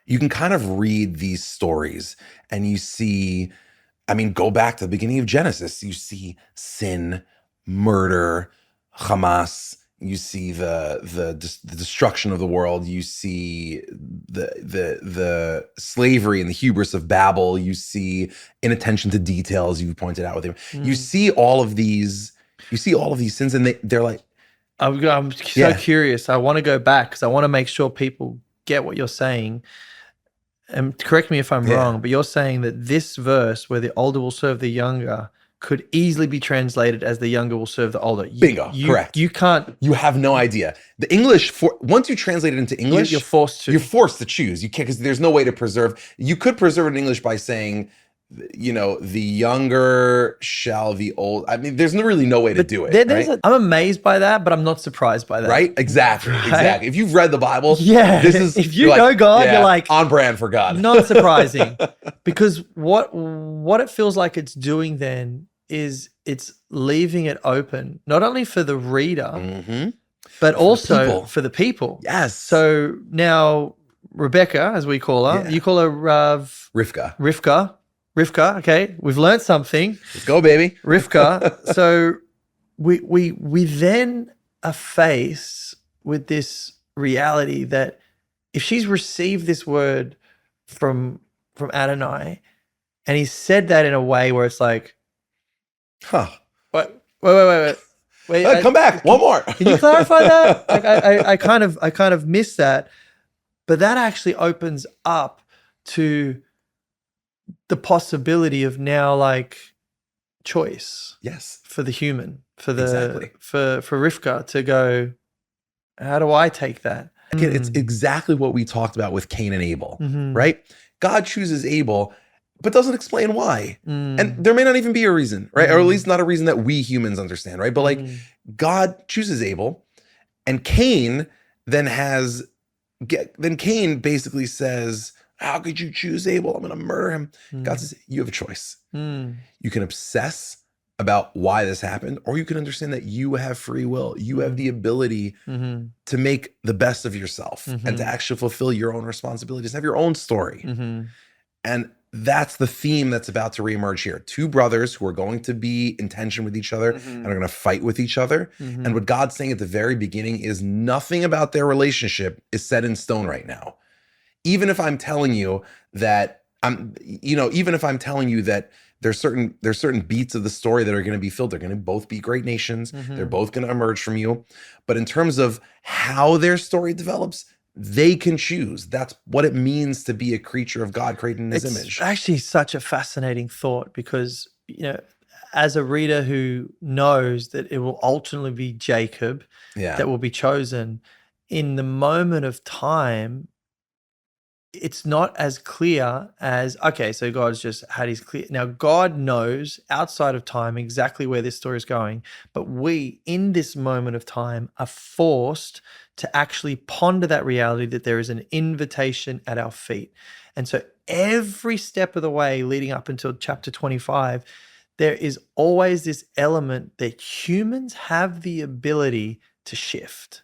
you can kind of read these stories and you see, I mean, go back to the beginning of Genesis. You see sin, murder, Hamas. You see the destruction of the world. You see the slavery and the hubris of Babel. You see inattention to details. You pointed out with him. You see all of these. You see all of these sins, and they're like, I'm so curious. I want to go back because I want to make sure people get what you're saying. And correct me if I'm wrong, but you're saying that this verse where the older will serve the younger could easily be translated as the younger will serve the older. Bingo, correct. You can't. You have no idea. The English, once you translate it into English, you're forced to. You're forced to choose. You can't, because there's no way to preserve. You could preserve it in English by saying, you know, the younger shall the old. I mean, there's really no way to do it. Right? I'm amazed by that, but I'm not surprised by that. Right? Exactly. Right? Exactly. If you've read the Bible, this is. If you know God, you're like on brand for God. Not surprising, because what it feels like it's doing then is it's leaving it open not only for the reader, but also for the people. Yes. So now Rebecca, as we call her, you call her Rivka. Rivka, okay, we've learned something. Let's go, baby. Rivka. So we then are faced with this reality that if she's received this word from Adonai, and he said that in a way where it's like, wait, come back, one more. Can you clarify that? I kind of missed that, but that actually opens up to the possibility of now like choice. Yes. For the human, for Rivka to go, how do I take that? Again, it's exactly what we talked about with Cain and Abel, right? God chooses Abel, but doesn't explain why. And there may not even be a reason, right? Or at least not a reason that we humans understand, right? But like God chooses Abel, and Cain then Cain basically says, how could you choose Abel? I'm going to murder him. God says, you have a choice. You can obsess about why this happened, or you can understand that you have free will. You have the ability to make the best of yourself and to actually fulfill your own responsibilities, have your own story. And that's the theme that's about to reemerge here. Two brothers who are going to be in tension with each other and are going to fight with each other. And what God's saying at the very beginning is nothing about their relationship is set in stone right now. Even if I'm telling you that there's certain beats of the story that are going to be filled. They're going to both be great nations. They're both going to emerge from you. But in terms of how their story develops, they can choose. That's what it means to be a creature of God created in his image. It's actually such a fascinating thought because, you know, as a reader who knows that it will ultimately be Jacob that will be chosen, in the moment of time, it's not as clear as, okay, so God's just had his clear. Now, God knows outside of time exactly where this story is going, but we, in this moment of time, are forced to actually ponder that reality that there is an invitation at our feet. And so every step of the way leading up until chapter 25, there is always this element that humans have the ability to shift.